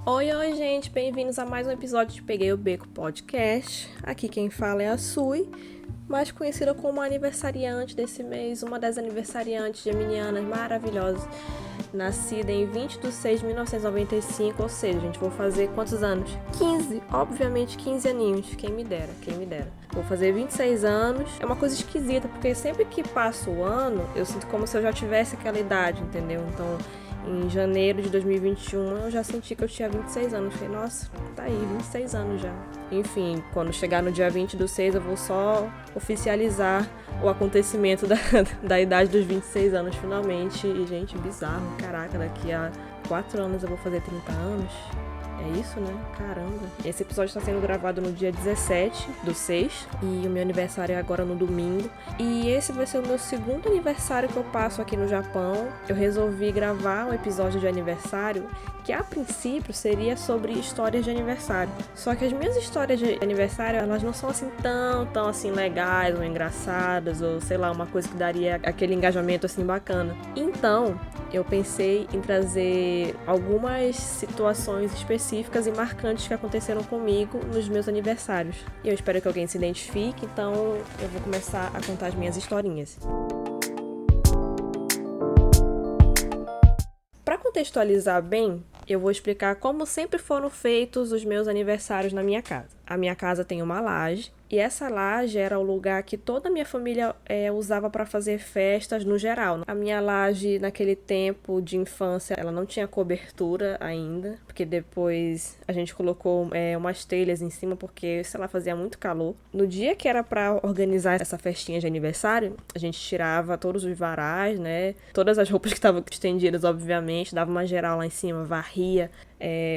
Oi, gente, bem-vindos a mais um episódio de Peguei o Beco Podcast. Aqui quem fala é a Sui, mais conhecida como aniversariante desse mês, uma das aniversariantes geminianas maravilhosas, nascida em 20 de 6 de 1995, ou seja, gente, vou fazer quantos anos? 15, obviamente 15 aninhos, quem me dera. Vou fazer 26 anos, é uma coisa esquisita, porque sempre que passa o ano, eu sinto como se eu já tivesse aquela idade, entendeu? Então, em janeiro de 2021, eu já senti que eu tinha 26 anos. Falei, nossa, tá aí, 26 anos já. Enfim, quando chegar no dia 20 do 6, eu vou só oficializar o acontecimento da idade dos 26 anos, finalmente. E, gente, bizarro. Caraca, daqui a 4 anos eu vou fazer 30 anos. É isso, né? Caramba. Esse episódio está sendo gravado no dia 17 do 6 e o meu aniversário é agora no domingo. E esse vai ser o meu segundo aniversário que eu passo aqui no Japão. Eu resolvi gravar um episódio de aniversário que a princípio seria sobre histórias de aniversário. Só que as minhas histórias de aniversário, elas não são assim tão assim legais ou engraçadas ou sei lá, uma coisa que daria aquele engajamento assim bacana. Então, eu pensei em trazer algumas situações específicas e marcantes que aconteceram comigo nos meus aniversários. E eu espero que alguém se identifique, então eu vou começar a contar as minhas historinhas. Para contextualizar bem, eu vou explicar como sempre foram feitos os meus aniversários na minha casa. A minha casa tem uma laje, e essa laje era o lugar que toda a minha família usava para fazer festas no geral. A minha laje, naquele tempo de infância, ela não tinha cobertura ainda, porque depois a gente colocou umas telhas em cima, porque, sei lá, fazia muito calor. No dia que era para organizar essa festinha de aniversário, a gente tirava todos os varais, né? Todas as roupas que estavam estendidas, obviamente, dava uma geral lá em cima, varria,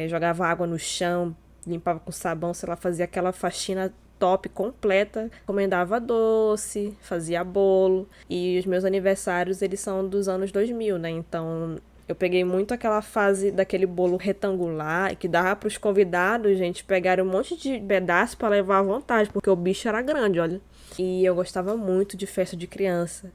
jogava água no chão, limpava com sabão, sei lá, fazia aquela faxina top completa, encomendava doce, fazia bolo, e os meus aniversários, eles são dos anos 2000, né, então eu peguei muito aquela fase daquele bolo retangular, que dava pros convidados, gente, pegarem um monte de pedaço pra levar à vontade, porque o bicho era grande, olha, e eu gostava muito de festa de criança.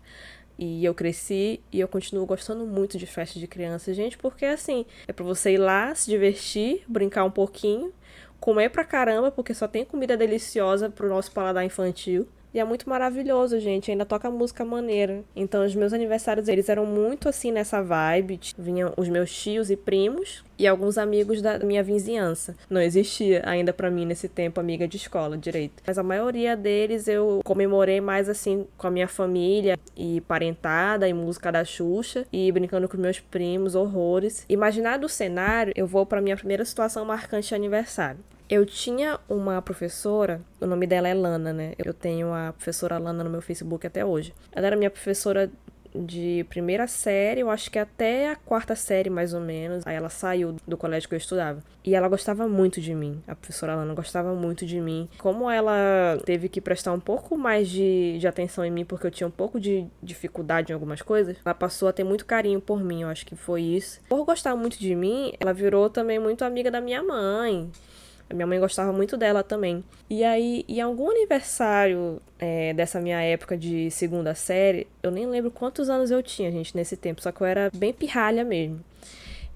E eu cresci e eu continuo gostando muito de festa de criança, gente, porque assim, é pra você ir lá, se divertir, brincar um pouquinho, comer pra caramba, porque só tem comida deliciosa pro nosso paladar infantil. E é muito maravilhoso, gente. Ainda toca música maneira. Então, os meus aniversários, eles eram muito assim nessa vibe. Vinham os meus tios e primos e alguns amigos da minha vizinhança. Não existia ainda pra mim nesse tempo amiga de escola direito. Mas a maioria deles eu comemorei mais assim com a minha família e parentada e música da Xuxa e brincando com meus primos, horrores. Imaginado o cenário, eu vou pra minha primeira situação marcante de aniversário. Eu tinha uma professora, o nome dela é Lana, né? Eu tenho a professora Lana no meu Facebook até hoje. Ela era minha professora de primeira série, eu acho que até a quarta série, mais ou menos. Aí ela saiu do colégio que eu estudava. E ela gostava muito de mim. A professora Lana gostava muito de mim. Como ela teve que prestar um pouco mais de atenção em mim, porque eu tinha um pouco de dificuldade em algumas coisas, ela passou a ter muito carinho por mim, eu acho que foi isso. Por gostar muito de mim, ela virou também muito amiga da minha mãe. A minha mãe gostava muito dela também. E aí, em algum aniversário dessa minha época de segunda série, eu nem lembro quantos anos eu tinha, gente, nesse tempo, só que eu era bem pirralha mesmo.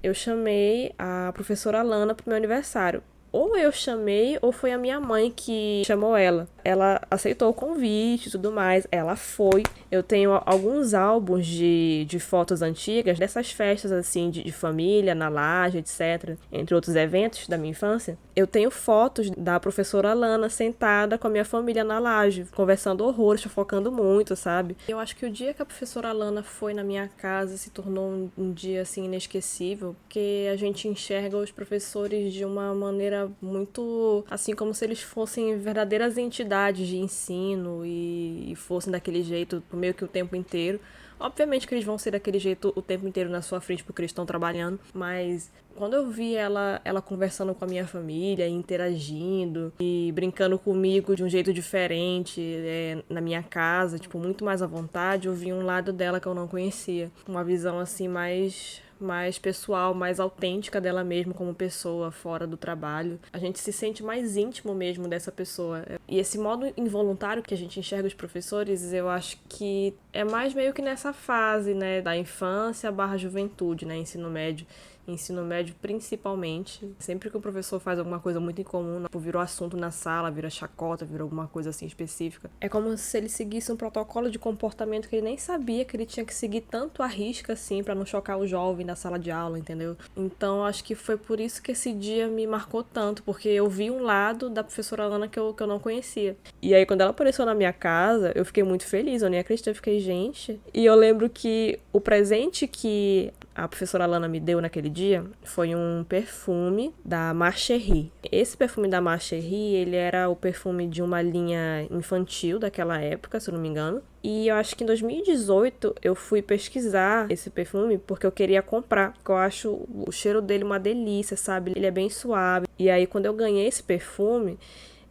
Eu chamei a professora Lana pro meu aniversário. Ou eu chamei, ou foi a minha mãe que chamou ela. Ela aceitou o convite e tudo mais. Ela foi. Eu tenho alguns álbuns de fotos antigas dessas festas, assim, de família, na laje, etc. Entre outros eventos da minha infância. Eu tenho fotos da professora Lana sentada com a minha família na laje, conversando horrores, fofocando muito, sabe? Eu acho que o dia que a professora Lana foi na minha casa se tornou um dia, assim, inesquecível, porque a gente enxerga os professores de uma maneira muito, assim, como se eles fossem verdadeiras entidades de ensino e fossem daquele jeito meio que o tempo inteiro. Obviamente que eles vão ser daquele jeito o tempo inteiro na sua frente porque eles estão trabalhando, mas quando eu vi ela conversando com a minha família, interagindo e brincando comigo de um jeito diferente na minha casa, tipo, muito mais à vontade, eu vi um lado dela que eu não conhecia. Uma visão, assim, mais pessoal, mais autêntica dela mesma como pessoa fora do trabalho. A gente se sente mais íntimo mesmo dessa pessoa. E esse modo involuntário que a gente enxerga os professores, eu acho que é mais meio que nessa fase, né, da infância / juventude, né, ensino médio principalmente. Sempre que o professor faz alguma coisa muito incomum, virou assunto na sala, vira chacota, vira alguma coisa assim específica, é como se ele seguisse um protocolo de comportamento que ele nem sabia que ele tinha que seguir tanto à risca assim pra não chocar o jovem da sala de aula, entendeu? Então acho que foi por isso que esse dia me marcou tanto, porque eu vi um lado da professora Alana que eu não conhecia. E aí quando ela apareceu na minha casa, eu fiquei muito feliz, eu nem acreditei, eu fiquei, gente. E eu lembro que o presente que a professora Alana me deu naquele dia foi um perfume da Marcherie. Esse perfume da Marcherie, ele era o perfume de uma linha infantil daquela época, se eu não me engano. E eu acho que em 2018 eu fui pesquisar esse perfume porque eu queria comprar, porque eu acho o cheiro dele uma delícia, sabe? Ele é bem suave. E aí quando eu ganhei esse perfume,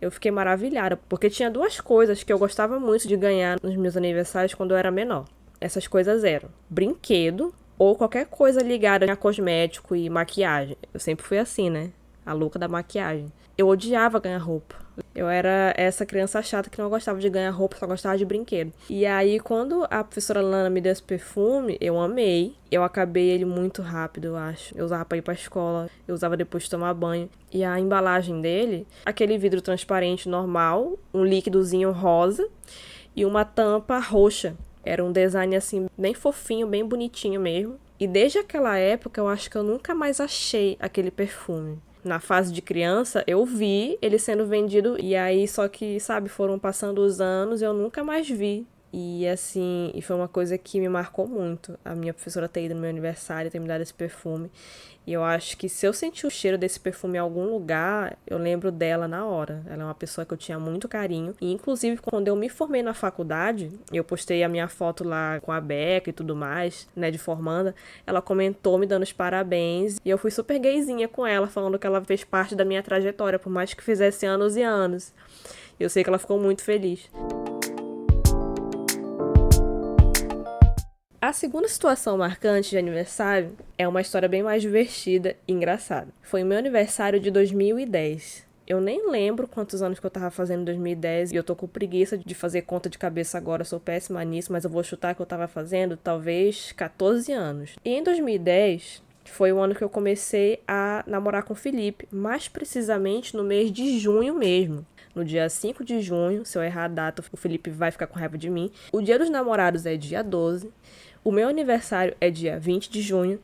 eu fiquei maravilhada, porque tinha duas coisas que eu gostava muito de ganhar nos meus aniversários quando eu era menor. Essas coisas eram brinquedo ou qualquer coisa ligada a cosmético e maquiagem. Eu sempre fui assim, né? A louca da maquiagem. Eu odiava ganhar roupa. Eu era essa criança chata que não gostava de ganhar roupa, só gostava de brinquedo. E aí, quando a professora Lana me deu esse perfume, eu amei. Eu acabei ele muito rápido, eu acho. Eu usava pra ir pra escola, eu usava depois de tomar banho. E a embalagem dele, aquele vidro transparente normal, um líquidozinho rosa e uma tampa roxa. Era um design, assim, bem fofinho, bem bonitinho mesmo. E desde aquela época, eu acho que eu nunca mais achei aquele perfume. Na fase de criança, eu vi ele sendo vendido. E aí, só que, sabe, foram passando os anos e eu nunca mais vi. E assim, e foi uma coisa que me marcou muito. A minha professora ter ido no meu aniversário e ter me dado esse perfume. E eu acho que se eu sentir o cheiro desse perfume em algum lugar, eu lembro dela na hora. Ela é uma pessoa que eu tinha muito carinho. E inclusive, quando eu me formei na faculdade, eu postei a minha foto lá com a beca e tudo mais, né, de formanda. Ela comentou me dando os parabéns. E eu fui super gayzinha com ela, falando que ela fez parte da minha trajetória, por mais que fizesse anos e anos. Eu sei que ela ficou muito feliz. A segunda situação marcante de aniversário é uma história bem mais divertida e engraçada. Foi o meu aniversário de 2010. Eu nem lembro quantos anos que eu tava fazendo em 2010 e eu tô com preguiça de fazer conta de cabeça agora, eu sou péssima nisso, mas eu vou chutar que eu tava fazendo talvez 14 anos. E em 2010 foi o ano que eu comecei a namorar com o Felipe, mais precisamente no mês de junho mesmo. No dia 5 de junho, se eu errar a data, o Felipe vai ficar com raiva de mim. O dia dos namorados é dia 12. O meu aniversário é dia 20 de junho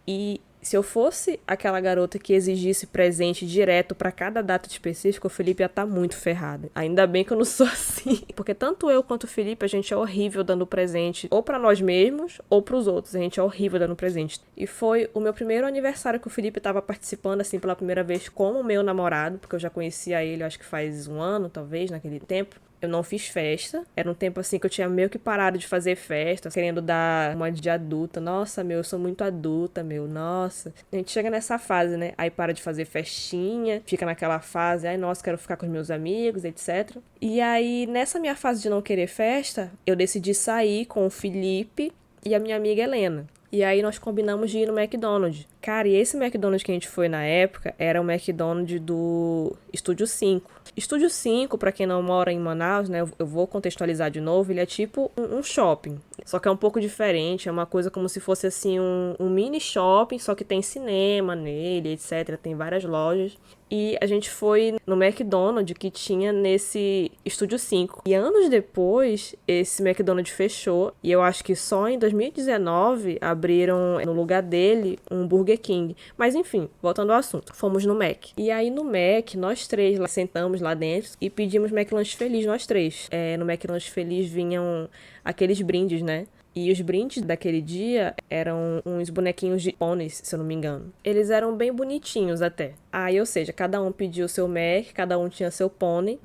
e se eu fosse aquela garota que exigisse presente direto pra cada data específica, o Felipe ia estar muito ferrado. Ainda bem que eu não sou assim. Porque tanto eu quanto o Felipe, a gente é horrível dando presente ou pra nós mesmos ou pros outros. A gente é horrível dando presente. E foi o meu primeiro aniversário que o Felipe tava participando, assim, pela primeira vez como meu namorado, porque eu já conhecia ele, acho que faz um ano, talvez, naquele tempo. Eu não fiz festa. Era um tempo assim que eu tinha meio que parado de fazer festa, querendo dar uma de adulta. Nossa, meu, eu sou muito adulta, meu. Nossa. A gente chega nessa fase, né? Aí para de fazer festinha, fica naquela fase, ai, nossa, quero ficar com os meus amigos, etc. E aí, nessa minha fase de não querer festa, eu decidi sair com o Felipe e a minha amiga Helena. E aí nós combinamos de ir no McDonald's. Cara, e esse McDonald's que a gente foi na época era o McDonald's do Estúdio 5. Estúdio 5, pra quem não mora em Manaus, né, eu vou contextualizar de novo, ele é tipo um shopping. Só que é um pouco diferente, é uma coisa como se fosse assim um mini shopping, só que tem cinema nele, etc. Tem várias lojas. E a gente foi no McDonald's que tinha nesse Estúdio 5. E anos depois, esse McDonald's fechou. E eu acho que só em 2019 abriram no lugar dele um Burger King. Mas enfim, voltando ao assunto. Fomos no Mac. E aí no Mac, nós três lá, sentamos lá dentro e pedimos McLanche Feliz, nós três. No McLanche Feliz vinham aqueles brindes, né? E os brindes daquele dia eram uns bonequinhos de pôneis, se eu não me engano. Eles eram bem bonitinhos até. Aí, ou seja, cada um pediu o seu Mac, cada um tinha seu pônei.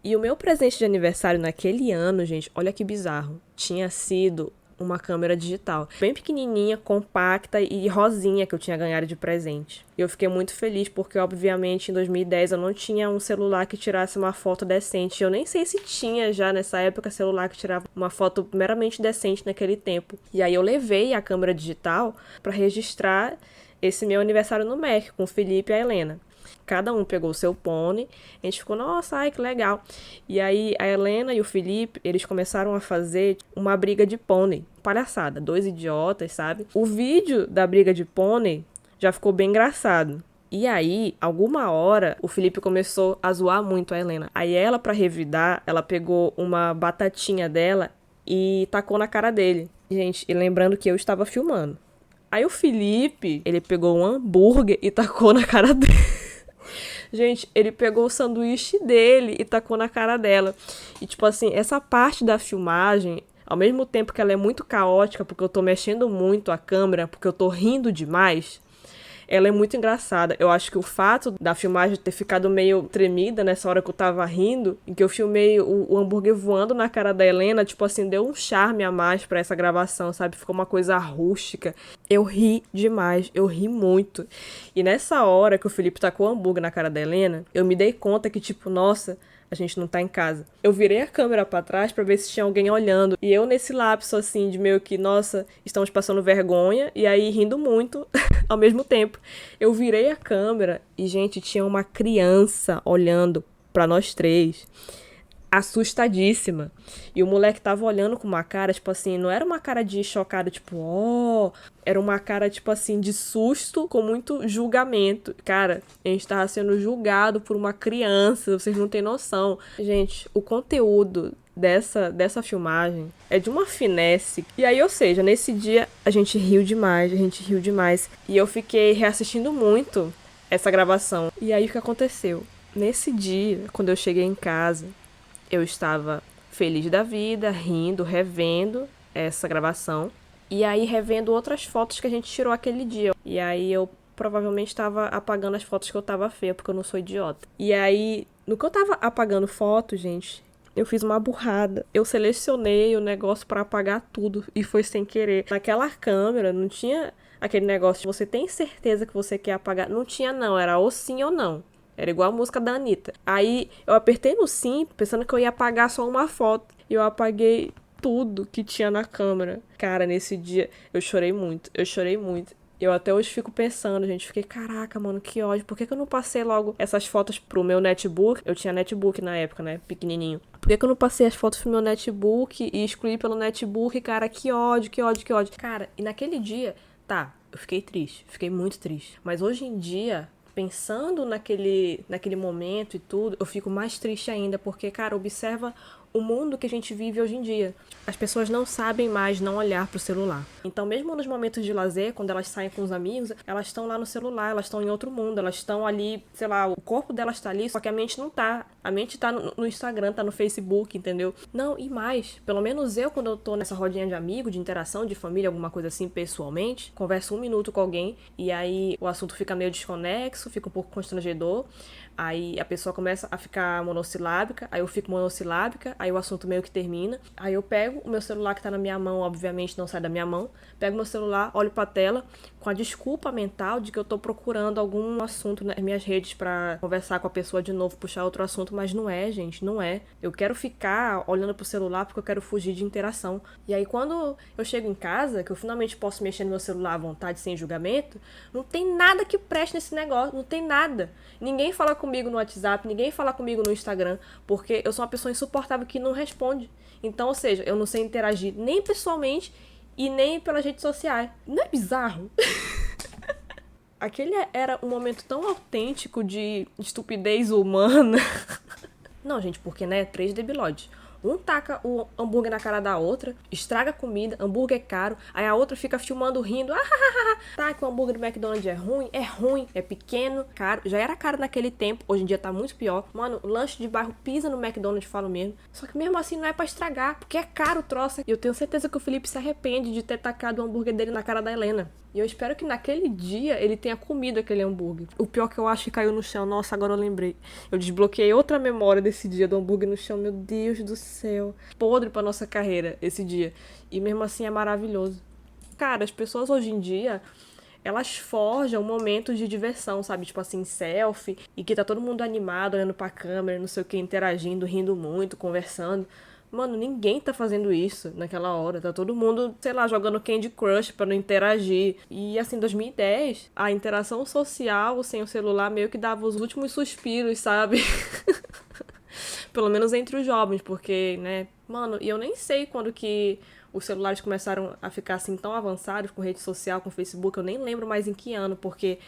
E o meu presente de aniversário naquele ano, gente, olha que bizarro, tinha sido uma câmera digital, bem pequenininha, compacta e rosinha que eu tinha ganhado de presente. E eu fiquei muito feliz porque, obviamente, em 2010 eu não tinha um celular que tirasse uma foto decente. Eu nem sei se tinha já nessa época celular que tirava uma foto meramente decente naquele tempo. E aí eu levei a câmera digital para registrar esse meu aniversário no Mac com o Felipe e a Helena. Cada um pegou o seu pônei, a gente ficou, nossa, ai, que legal. E aí a Helena e o Felipe, eles começaram a fazer uma briga de pônei. Palhaçada, dois idiotas, sabe? O vídeo da briga de pônei já ficou bem engraçado. E aí, alguma hora, o Felipe começou a zoar muito a Helena. Aí ela, pra revidar, ela pegou uma batatinha dela e tacou na cara dele. Gente, e lembrando que eu estava filmando. Aí o Felipe, ele pegou um hambúrguer e tacou na cara dele. Gente, ele pegou o sanduíche dele e tacou na cara dela. E tipo assim, essa parte da filmagem, ao mesmo tempo que ela é muito caótica, porque eu tô mexendo muito a câmera, porque eu tô rindo demais, ela é muito engraçada. Eu acho que o fato da filmagem ter ficado meio tremida nessa hora que eu tava rindo, em que eu filmei o hambúrguer voando na cara da Helena, tipo assim, deu um charme a mais pra essa gravação, sabe? Ficou uma coisa rústica. Eu ri demais, eu ri muito. E nessa hora que o Felipe tacou o hambúrguer na cara da Helena, eu me dei conta que, tipo, nossa, a gente não tá em casa. Eu virei a câmera pra trás pra ver se tinha alguém olhando. E eu nesse lapso, assim, de meio que, nossa, estamos passando vergonha. E aí rindo muito ao mesmo tempo. Eu virei a câmera e, gente, tinha uma criança olhando pra nós três. Assustadíssima. E o moleque tava olhando com uma cara, tipo assim, não era uma cara de chocada, tipo, ó. Era uma cara, tipo assim, de susto com muito julgamento. Cara, a gente tava sendo julgado por uma criança, vocês não têm noção. Gente, o conteúdo dessa filmagem é de uma finesse. E aí, ou seja, nesse dia a gente riu demais, a gente riu demais. E eu fiquei reassistindo muito essa gravação. E aí o que aconteceu? Nesse dia, quando eu cheguei em casa, eu estava feliz da vida, rindo, revendo essa gravação. E aí revendo outras fotos que a gente tirou aquele dia. E aí eu provavelmente estava apagando as fotos que eu tava feia, porque eu não sou idiota. E aí, no que eu tava apagando fotos, gente, eu fiz uma burrada. Eu selecionei o negócio pra apagar tudo e foi sem querer. Naquela câmera não tinha aquele negócio de você tem certeza que você quer apagar. Não tinha não, era ou sim ou não. Era igual a música da Anitta. Aí eu apertei no sim, pensando que eu ia apagar só uma foto. E eu apaguei tudo que tinha na câmera. Cara, nesse dia eu chorei muito. Eu chorei muito. Eu até hoje fico pensando, gente. Fiquei, caraca, mano, que ódio. Por que eu não passei logo essas fotos pro meu netbook? Eu tinha netbook na época, né? Pequenininho. Por que eu não passei as fotos pro meu netbook e excluí pelo netbook? Cara, que ódio, que ódio, que ódio. Cara, e naquele dia, tá, eu fiquei triste. Fiquei muito triste. Mas hoje em dia, pensando naquele momento e tudo, eu fico mais triste ainda, porque, cara, observa o mundo que a gente vive hoje em dia. As pessoas não sabem mais não olhar pro celular. Então, mesmo nos momentos de lazer, quando elas saem com os amigos, elas estão lá no celular, elas estão em outro mundo, elas estão ali, sei lá, o corpo delas tá ali, só que a mente não tá. A mente tá no Instagram, tá no Facebook, entendeu? Não, e mais, pelo menos eu, quando eu tô nessa rodinha de amigo, de interação, de família, alguma coisa assim, pessoalmente, converso 1 minuto com alguém, e aí o assunto fica meio desconexo, fica um pouco constrangedor, aí a pessoa começa a ficar monossilábica, aí eu fico monossilábica, aí o assunto meio que termina, aí eu pego o meu celular que tá na minha mão, obviamente não sai da minha mão, pego meu celular, olho pra tela, com a desculpa mental de que eu tô procurando algum assunto nas minhas redes pra conversar com a pessoa de novo, puxar outro assunto, mas não é, gente, não é. Eu quero ficar olhando pro celular porque eu quero fugir de interação. E aí quando eu chego em casa, que eu finalmente posso mexer no meu celular à vontade, sem julgamento, não tem nada que preste nesse negócio, não tem nada. Ninguém fala comigo no WhatsApp, ninguém fala comigo no Instagram, porque eu sou uma pessoa insuportável que não responde. Então, ou seja, eu não sei interagir nem pessoalmente e nem pelas redes sociais. Não é bizarro? Aquele era um momento tão autêntico de estupidez humana. Não, gente, porque, né, 3 debilóides. Um taca o hambúrguer na cara da outra, estraga a comida, hambúrguer é caro, aí a outra fica filmando, rindo. Tá, que o hambúrguer do McDonald's é ruim, é pequeno, caro. Já era caro naquele tempo, hoje em dia tá muito pior. Mano, o lanche de bairro pisa no McDonald's, falo mesmo. Só que mesmo assim não é pra estragar, porque é caro o troço. E eu tenho certeza que o Felipe se arrepende de ter tacado o hambúrguer dele na cara da Helena. E eu espero que naquele dia ele tenha comido aquele hambúrguer. O pior que eu acho que caiu no chão. Nossa, agora eu lembrei. Eu desbloqueei outra memória desse dia do hambúrguer no chão. Meu Deus do céu. Podre pra nossa carreira esse dia. E mesmo assim é maravilhoso. Cara, as pessoas hoje em dia, elas forjam momentos de diversão, sabe? Tipo assim, selfie. E que tá todo mundo animado, olhando pra câmera, não sei o que, interagindo, rindo muito, conversando. Mano, ninguém tá fazendo isso naquela hora. Tá todo mundo, sei lá, jogando Candy Crush pra não interagir. E assim, 2010, a interação social sem o celular meio que dava os últimos suspiros, sabe? Pelo menos entre os jovens, porque, né, mano, e eu nem sei quando que os celulares começaram a ficar assim tão avançados com rede social, com Facebook, eu nem lembro mais em que ano, porque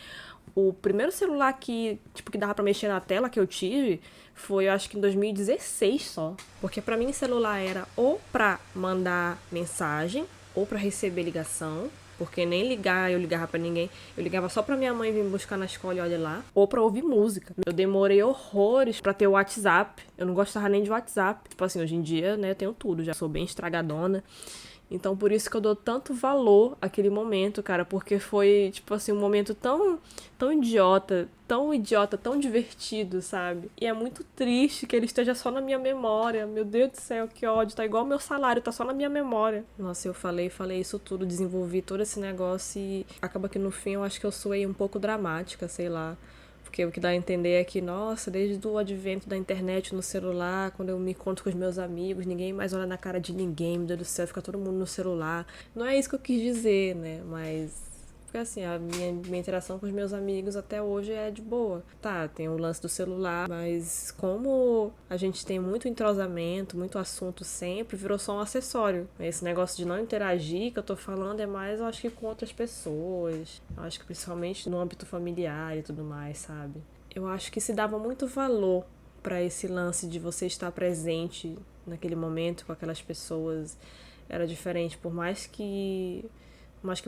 o primeiro celular que, tipo, que dava pra mexer na tela que eu tive foi, eu acho que em 2016 só. Porque pra mim celular era ou pra mandar mensagem, ou pra receber ligação, porque nem ligar eu ligava pra ninguém. Eu ligava só pra minha mãe vir me buscar na escola e olha lá. Ou pra ouvir música. Eu demorei horrores pra ter o WhatsApp. Eu não gostava nem de WhatsApp. Tipo assim, hoje em dia, né, eu tenho tudo. Já sou bem estragadona. Então, por isso que eu dou tanto valor àquele momento, cara, porque foi, tipo assim, um momento tão idiota, tão divertido, sabe? E é muito triste que ele esteja só na minha memória. Meu Deus do céu, que ódio. Tá igual o meu salário, tá só na minha memória. Nossa, eu falei isso tudo, desenvolvi todo esse negócio e acaba que no fim eu acho que eu soei um pouco dramática, sei lá. Porque o que dá a entender é que, nossa, desde o advento da internet no celular, quando eu me encontro com os meus amigos, ninguém mais olha na cara de ninguém, meu Deus do céu, fica todo mundo no celular. Não é isso que eu quis dizer, né? Mas porque assim, a minha interação com os meus amigos até hoje é de boa. Tá, tem o lance do celular, mas como a gente tem muito entrosamento, muito assunto sempre, virou só um acessório. Esse negócio de não interagir que eu tô falando é mais, eu acho que com outras pessoas. Eu acho que principalmente no âmbito familiar e tudo mais, sabe? Eu acho que se dava muito valor pra esse lance de você estar presente naquele momento com aquelas pessoas. Era diferente, por mais que,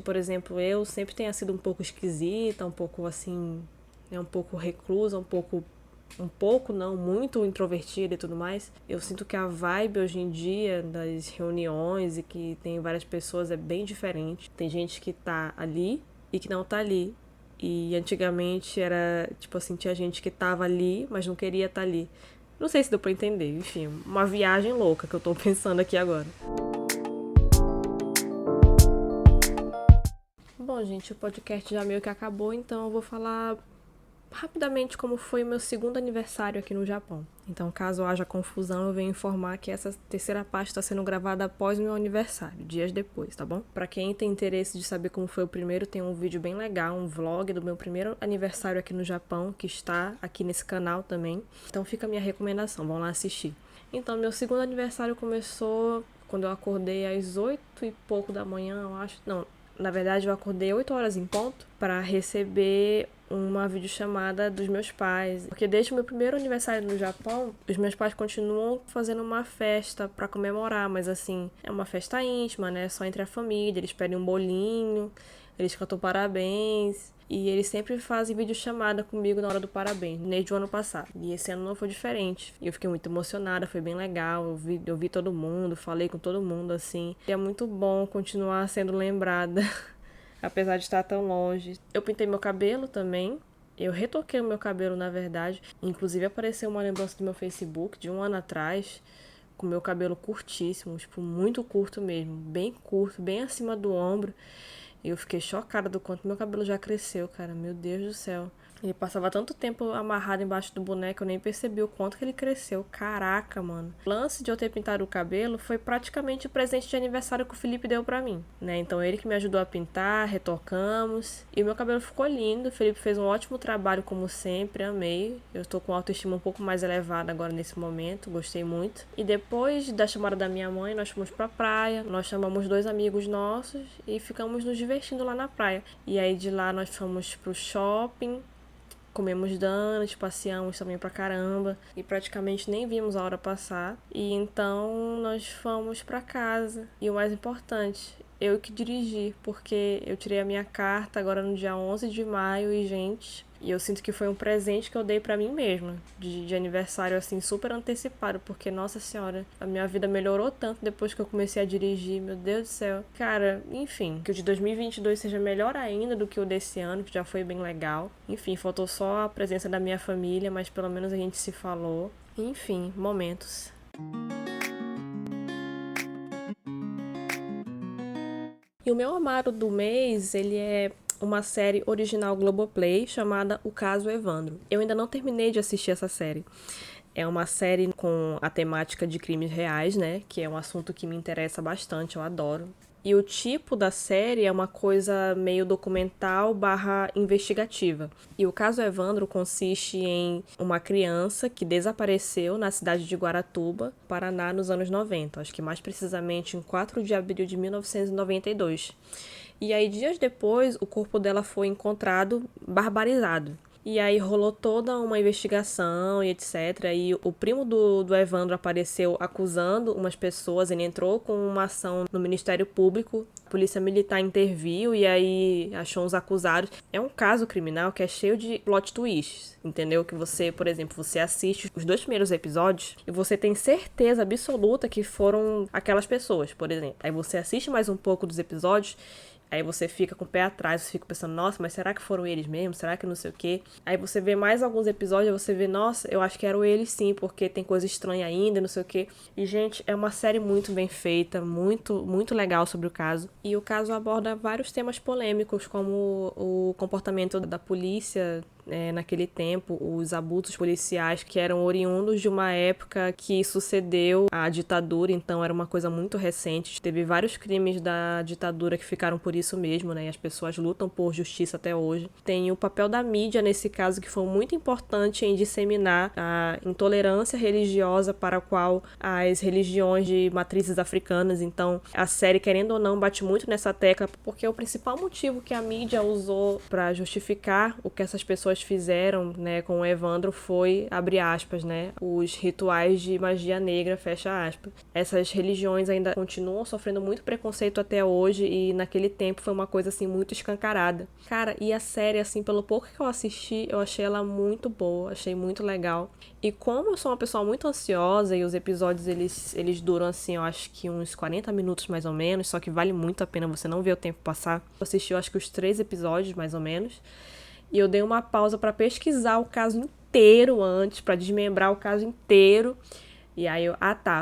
por exemplo, eu sempre tenha sido um pouco esquisita, um pouco assim, né, um pouco reclusa, um pouco não, muito introvertida e tudo mais. Eu sinto que a vibe hoje em dia das reuniões e que tem várias pessoas é bem diferente. Tem gente que tá ali e que não tá ali. E antigamente era, tipo assim, tinha gente que tava ali, mas não queria estar ali. Não sei se deu pra entender, enfim, uma viagem louca que eu tô pensando aqui agora. Bom, gente, o podcast já meio que acabou, então eu vou falar rapidamente como foi o meu segundo aniversário aqui no Japão. Então, caso haja confusão, eu venho informar que essa terceira parte está sendo gravada após o meu aniversário, dias depois, tá bom? Pra quem tem interesse de saber como foi o primeiro, tem um vídeo bem legal, um vlog do meu primeiro aniversário aqui no Japão, que está aqui nesse canal também. Então fica a minha recomendação, vão lá assistir. Então, meu segundo aniversário começou quando eu acordei às 8 e pouco da manhã, eu acho. Não, na verdade eu acordei 8 horas em ponto para receber uma videochamada dos meus pais. Porque desde o meu primeiro aniversário no Japão, os meus pais continuam fazendo uma festa para comemorar, mas assim, é uma festa íntima, né? Só entre a família, eles pedem um bolinho, eles cantam parabéns. E eles sempre fazem videochamada comigo na hora do parabéns, desde o ano passado. E esse ano não foi diferente. E eu fiquei muito emocionada, foi bem legal. Eu vi todo mundo, falei com todo mundo, assim. E é muito bom continuar sendo lembrada, apesar de estar tão longe. Eu pintei meu cabelo também. Eu retoquei o meu cabelo, na verdade. Inclusive apareceu uma lembrança do meu Facebook de um ano atrás, com meu cabelo curtíssimo, tipo, muito curto mesmo. Bem curto, bem acima do ombro. Eu fiquei chocada do quanto meu cabelo já cresceu, cara. Meu Deus do céu. Ele passava tanto tempo amarrado embaixo do boneco, eu nem percebi o quanto que ele cresceu. Caraca, mano. O lance de eu ter pintado o cabelo foi praticamente o presente de aniversário que o Felipe deu pra mim, né? Então ele que me ajudou a pintar, retocamos. E o meu cabelo ficou lindo. O Felipe fez um ótimo trabalho, como sempre. Amei. Eu tô com autoestima um pouco mais elevada agora nesse momento. Gostei muito. E depois da chamada da minha mãe, nós fomos pra praia. Nós chamamos 2 amigos nossos e ficamos nos divertindo lá na praia. E aí de lá nós fomos pro shopping. Comemos donuts, passeamos também pra caramba e praticamente nem vimos a hora passar. E então nós fomos pra casa. E o mais importante, eu que dirigi, porque eu tirei a minha carta agora no dia 11 de maio e, gente, eu sinto que foi um presente que eu dei pra mim mesma, de aniversário, assim, super antecipado, porque, nossa senhora, a minha vida melhorou tanto depois que eu comecei a dirigir, meu Deus do céu. Cara, enfim, que o de 2022 seja melhor ainda do que o desse ano, que já foi bem legal. Enfim, faltou só a presença da minha família, mas pelo menos a gente se falou. Enfim, momentos. E o meu amado do mês, ele é uma série original Globoplay chamada O Caso Evandro. Eu ainda não terminei de assistir essa série. É uma série com a temática de crimes reais, né? Que é um assunto que me interessa bastante, eu adoro. E o tipo da série é uma coisa meio documental / investigativa. E o caso Evandro consiste em uma criança que desapareceu na cidade de Guaratuba, Paraná, nos anos 90. Acho que mais precisamente em 4 de abril de 1992. E aí, dias depois, o corpo dela foi encontrado barbarizado. E aí rolou toda uma investigação e etc. E o primo do Evandro apareceu acusando umas pessoas. Ele entrou com uma ação no Ministério Público. A Polícia Militar interviu e aí achou uns acusados. É um caso criminal que é cheio de plot twists, entendeu? Que você, por exemplo, você assiste os 2 primeiros episódios e você tem certeza absoluta que foram aquelas pessoas, por exemplo. Aí você assiste mais um pouco dos episódios. Aí você fica com o pé atrás, você fica pensando, nossa, mas será que foram eles mesmo? Será que não sei o quê? Aí você vê mais alguns episódios e você vê, nossa, eu acho que eram eles sim, porque tem coisa estranha ainda, não sei o quê. E, gente, é uma série muito bem feita, muito, muito legal sobre o caso. E o caso aborda vários temas polêmicos, como o comportamento da polícia, naquele tempo, os abusos policiais que eram oriundos de uma época que sucedeu à ditadura, então era uma coisa muito recente. Teve vários crimes da ditadura que ficaram por isso mesmo, né? E as pessoas lutam por justiça até hoje. Tem o papel da mídia nesse caso, que foi muito importante em disseminar a intolerância religiosa para a qual as religiões de matrizes africanas. Então, a série, querendo ou não, bate muito nessa tecla, porque o principal motivo que a mídia usou para justificar o que essas pessoas fizeram, né, com o Evandro foi, abre aspas, né, os rituais de magia negra, fecha aspas. Essas religiões ainda continuam sofrendo muito preconceito até hoje e naquele tempo foi uma coisa, assim, muito escancarada. Cara, e a série, assim, pelo pouco que eu assisti, eu achei ela muito boa, achei muito legal. E como eu sou uma pessoa muito ansiosa e os episódios, eles duram, assim, eu acho que uns 40 minutos mais ou menos, só que vale muito a pena você não ver o tempo passar. Eu assisti, eu acho que os 3 episódios, mais ou menos. E eu dei uma pausa pra pesquisar o caso inteiro antes, pra desmembrar o caso inteiro. E aí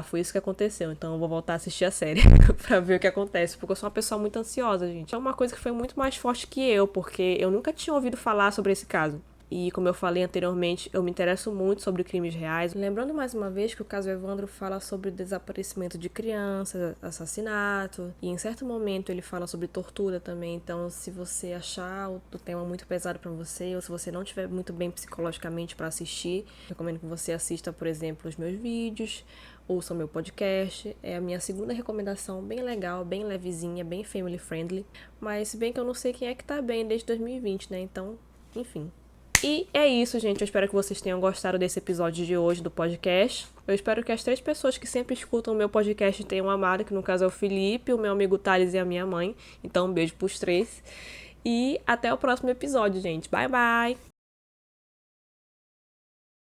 foi isso que aconteceu. Então eu vou voltar a assistir a série pra ver o que acontece. Porque eu sou uma pessoa muito ansiosa, gente. É uma coisa que foi muito mais forte que eu, porque eu nunca tinha ouvido falar sobre esse caso. E como eu falei anteriormente, eu me interesso muito sobre crimes reais. Lembrando mais uma vez que o caso Evandro fala sobre o desaparecimento de crianças, assassinato, e em certo momento ele fala sobre tortura também. Então, se você achar o tema muito pesado pra você, ou se você não estiver muito bem psicologicamente pra assistir, recomendo que você assista, por exemplo, os meus vídeos, ouça o meu podcast. É a minha segunda recomendação, bem legal, bem levezinha, bem family friendly. Mas se bem que eu não sei quem é que tá bem desde 2020, né? Então, enfim. E é isso, gente. Eu espero que vocês tenham gostado desse episódio de hoje do podcast. Eu espero que as 3 pessoas que sempre escutam o meu podcast tenham amado, que no caso é o Felipe, o meu amigo Thales e a minha mãe. Então, um beijo pros 3. E até o próximo episódio, gente. Bye, bye!